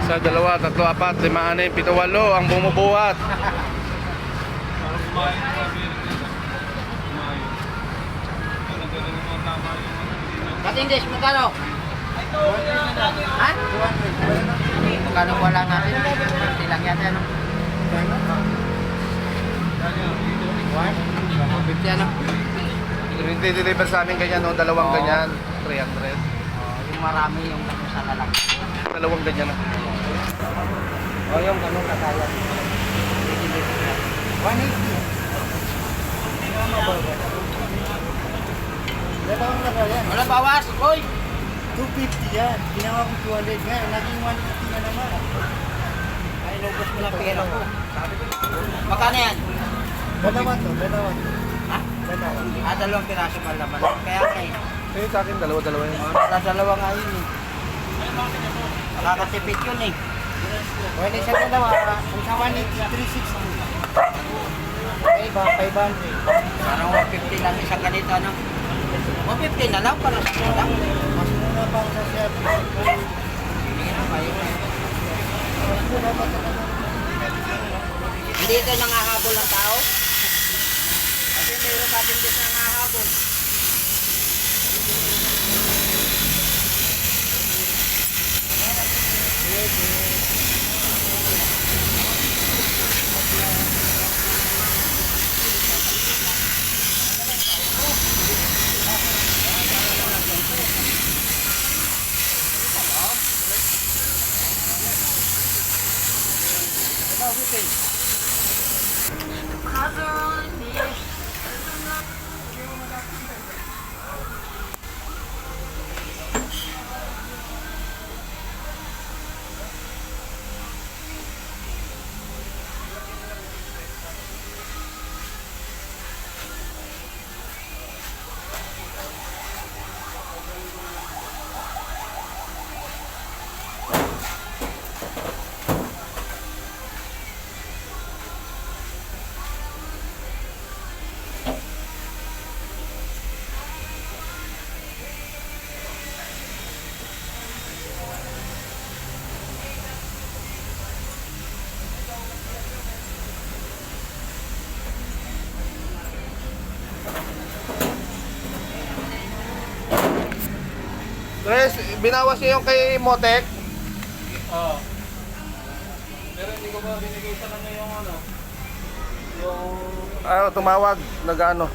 Isa, dalawa, tatlo, apat, lima, anim, pito, walo ang bumubuhat. Katindes, magkano? Ha? Magkano wala natin? Hindi lang yata, ano? 150, ano? Hindi deliver sa amin ganyan, no? Dalawang ganyan, 300. Yung marami yung sa lalaki. Dalawang ganyan na. Yung ganun katayan. 180. Wala bawas, boy! 250 yan. Ginawa ko 200 nga. Naging 150 na naman. Ay, inubos mo lang pera ko. Magkano yan? Dalawa to. Dalawa to. Ha? Dalawa. Dalawang piraso pa laman. Kaya kayo. Eh, sa akin, dalawa-dalawa yun. Dalawa nga yun eh. Nakakatipid yun eh. Pwede sa dalawa. Kung sa 180, 360. Ay ba, 500. Parang 150 lang isang ganito, ano? 150 na lang para sa lang. Mas muna pa sa service. Hindi na kayo. Mas muna pa sa Hindi ito nangahabol ng tao? Kasi mayroon natin din nangahabol. Tres, binawas niyo yung kay Motek? Oo. Pero hindi ko ba binigay sa kanya yung ano? Yung Ah, tumawag, nag-ano.